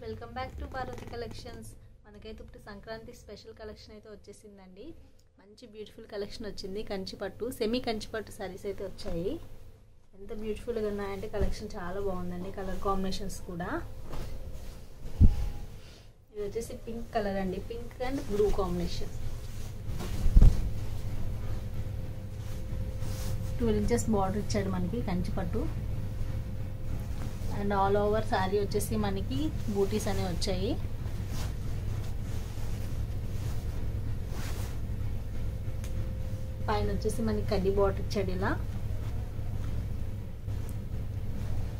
Welcome back to Parvati collections. మనకైతే ఇప్పుడు Sankranti special collection అయితే వచ్చేసిందండి. మంచి బ్యూటిఫుల్ కలెక్షన్ వచ్చింది. కంచిపట్టు సెమీ కంచిపట్టు సారీస్ అయితే వచ్చాయి. ఎంత బ్యూటిఫుల్గా ఉన్నాయంటే కలెక్షన్ చాలా బాగుందండి. కలర్ కాంబినేషన్స్ కూడా ఇది వచ్చేసి పింక్ కలర్ అండి. Pink and blue combination. 12 inches border ఇచ్చాడు మనకి కంచిపట్టు. అండ్ ఆల్ ఓవర్ శారీ వచ్చేసి మనకి బూటీస్ అనేవి వచ్చాయి. పైన వచ్చేసి మనకి కడ్డీ బార్డర్ ఇచ్చాడు. ఇలా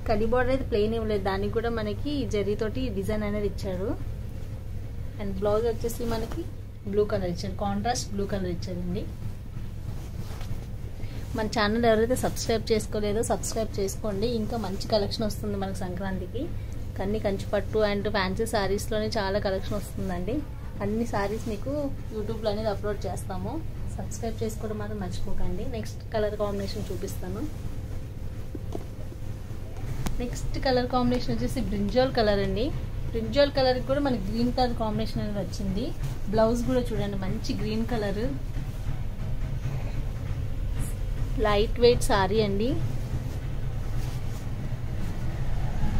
కడ్డీ బార్డర్ అయితే ప్లెయిన్ ఇవ్వలేదు, దానికి కూడా మనకి జరీతోటి డిజైన్ అనేది ఇచ్చాడు. అండ్ బ్లౌజ్ వచ్చేసి మనకి బ్లూ కలర్ ఇచ్చాడు, కాంట్రాస్ట్ బ్లూ కలర్ ఇచ్చాడండి. మన ఛానల్ ఎవరైతే సబ్స్క్రైబ్ చేసుకోలేదో సబ్స్క్రైబ్ చేసుకోండి. ఇంకా మంచి కలెక్షన్ వస్తుంది మనకు సంక్రాంతికి. కంచిపట్టు అండ్ ఫ్యాన్సీ శారీస్లోనే చాలా కలెక్షన్ వస్తుందండి. అన్ని శారీస్ మీకు యూట్యూబ్లో అనేది అప్లోడ్ చేస్తాము. సబ్స్క్రైబ్ చేసుకోవడం మాత్రం మర్చిపోకండి. నెక్స్ట్ కలర్ కాంబినేషన్ చూపిస్తాను. నెక్స్ట్ కలర్ కాంబినేషన్ వచ్చేసి బ్రింజాల్ కలర్ అండి. బ్రింజాల్ కలర్కి కూడా మనకి గ్రీన్ కలర్ కాంబినేషన్ అనేది వచ్చింది. బ్లౌజ్ కూడా చూడండి మంచి green colour. Light weight sorry అండి.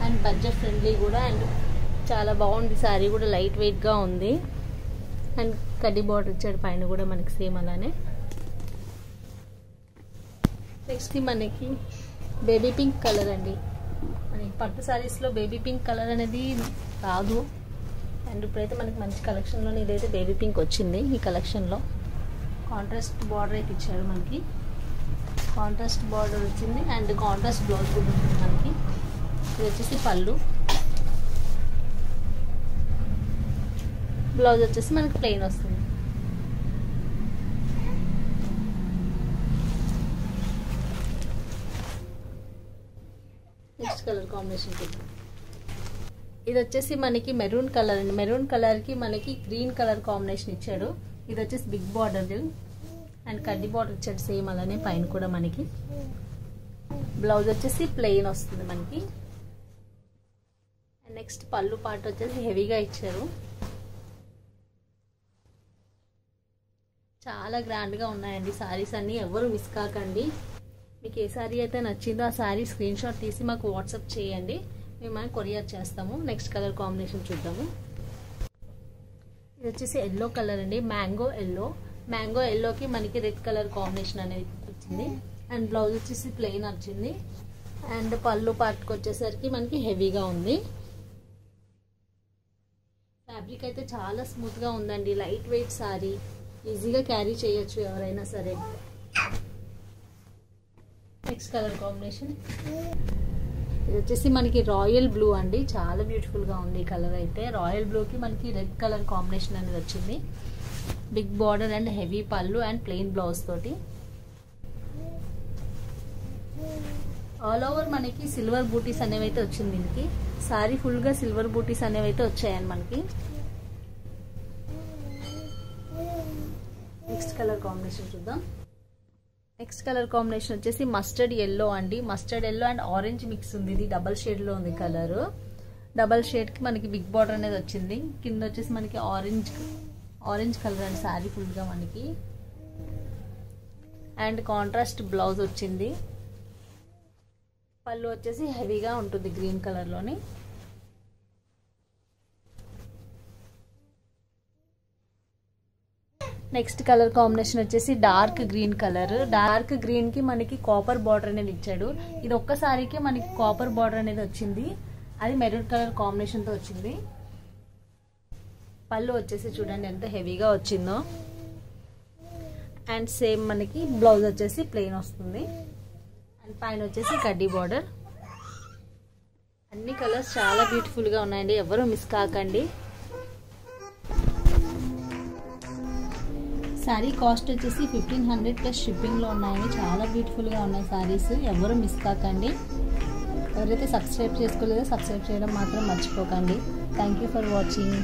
అండ్ బడ్జెట్ ఫ్రెండ్లీ కూడా. అండ్ చాలా బాగుంది సారీ కూడా, లైట్ వెయిట్గా ఉంది. అండ్ కడ్డీ బార్డర్ ఇచ్చాడు పైన కూడా మనకి సేమ్ అలానే. నెక్స్ట్ మనకి బేబీ పింక్ కలర్ అండి. మనకి పట్టు సారీస్లో బేబీ పింక్ కలర్ అనేది రాదు. అండ్ ఇప్పుడైతే మనకి మంచి కలెక్షన్లో ఇదైతే బేబీ పింక్ వచ్చింది. ఈ కలెక్షన్లో కాంట్రాస్ట్ బార్డర్ అయితే ఇచ్చాడు మనకి. కాంట్రాస్ట్ బార్డర్ వచ్చింది అండ్ కాంట్రాస్ట్ బ్లౌజ్ కూడా ఉంటుంది మనకి. ఇది వచ్చేసి పళ్ళు. బ్లౌజ్ వచ్చేసి మనకి ప్లెయిన్ వస్తుంది. నెక్స్ట్ కలర్ కాంబినేషన్ ఇది వచ్చేసి మనకి మెరూన్ కలర్ అండి. మెరూన్ కలర్కి మనకి గ్రీన్ కలర్ కాంబినేషన్ ఇచ్చాడు. ఇది వచ్చేసి బిగ్ బార్డర్ అండ్ కడ్డీ బార్డర్ ఇచ్చాడు సేమ్ అలానే పైన కూడా మనకి. బ్లౌజ్ వచ్చేసి ప్లెయిన్ వస్తుంది మనకి. అండ్ నెక్స్ట్ పళ్ళు పార్ట్ వచ్చేసి హెవీగా ఇచ్చారు. చాలా గ్రాండ్గా ఉన్నాయండి సారీస్ అన్నీ. ఎవరు మిస్ కాకండి. మీకు ఏ సారీ అయితే నచ్చిందో ఆ సారీ స్క్రీన్ షాట్ తీసి మాకు వాట్సాప్ చేయండి, మేము కొరియర్ చేస్తాము. నెక్స్ట్ కలర్ కాంబినేషన్ చూద్దాము. ఇది వచ్చేసి ఎల్లో కలర్ అండి. Mango yellow. మ్యాంగో ఎల్లోకి మనకి రెడ్ కలర్ కాంబినేషన్ అనేది వచ్చింది. అండ్ బ్లౌజ్ వచ్చేసి ప్లెయిన్ వచ్చింది. అండ్ పళ్ళు పార్ట్కి వచ్చేసరికి మనకి హెవీగా ఉంది. ఫ్యాబ్రిక్ అయితే చాలా స్మూత్గా ఉందండి. లైట్ వెయిట్ సారీ, ఈజీగా క్యారీ చేయొచ్చు ఎవరైనా సరే. నెక్స్ట్ కలర్ కాంబినేషన్ ఇది వచ్చేసి మనకి రాయల్ బ్లూ అండి. చాలా బ్యూటిఫుల్గా ఉంది ఈ కలర్ అయితే. రాయల్ బ్లూకి మనకి రెడ్ కలర్ కాంబినేషన్ అనేది వచ్చింది. బిగ్ బార్డర్ అండ్ హెవీ పళ్ళు అండ్ ప్లెయిన్ బ్లౌజ్ తోటి. ఆల్ ఓవర్ మనకి సిల్వర్ బూటీస్ అనేవి అయితే వచ్చింది దీనికి. సారీ ఫుల్గా సిల్వర్ బూటీస్ అనేవి అయితే వచ్చాయండి మనకి. నెక్స్ట్ కలర్ కాంబినేషన్ చూద్దాం. నెక్స్ట్ కలర్ కాంబినేషన్ వచ్చేసి మస్టర్డ్ ఎల్లో అండి. Mustard yellow and orange mix ఉంది. ఇది డబల్ షేడ్లో ఉంది కలర్. డబల్ షేడ్కి మనకి బిగ్ బార్డర్ అనేది వచ్చింది. కింద వచ్చేసి మనకి ఆరెంజ్ కలర్ అండ్ శారీ ఫుల్గా మనకి. అండ్ కాంట్రాస్ట్ బ్లౌజ్ వచ్చింది. పళ్ళు వచ్చేసి హెవీగా ఉంటుంది గ్రీన్ కలర్లోని. నెక్స్ట్ కలర్ కాంబినేషన్ వచ్చేసి డార్క్ గ్రీన్ కలర్. డార్క్ గ్రీన్కి మనకి కాపర్ బార్డర్ అనేది ఇచ్చాడు. ఇది ఒక్క సారీకి మనకి కాపర్ బార్డర్ అనేది వచ్చింది. అది మెరూన్ కలర్ కాంబినేషన్తో వచ్చింది. పళ్ళు వచ్చేసి చూడండి ఎంత హెవీగా వచ్చిందో. అండ్ సేమ్ మనకి బ్లౌజ్ వచ్చేసి ప్లెయిన్ వస్తుంది. అండ్ పైన వచ్చేసి కడ్డీ బార్డర్. అన్ని కలర్స్ చాలా బ్యూటిఫుల్గా ఉన్నాయండి. ఎవరు మిస్ కాకండి. శారీ కాస్ట్ వచ్చేసి 1500 ప్లస్ షిప్పింగ్లో ఉన్నాయండి. చాలా బ్యూటిఫుల్గా ఉన్నాయి శారీస్. ఎవరు మిస్ కాకండి. ఎవరైతే సబ్స్క్రైబ్ చేసుకోలేదో సబ్స్క్రైబ్ చేయడం మాత్రం మర్చిపోకండి. Thank you for watching.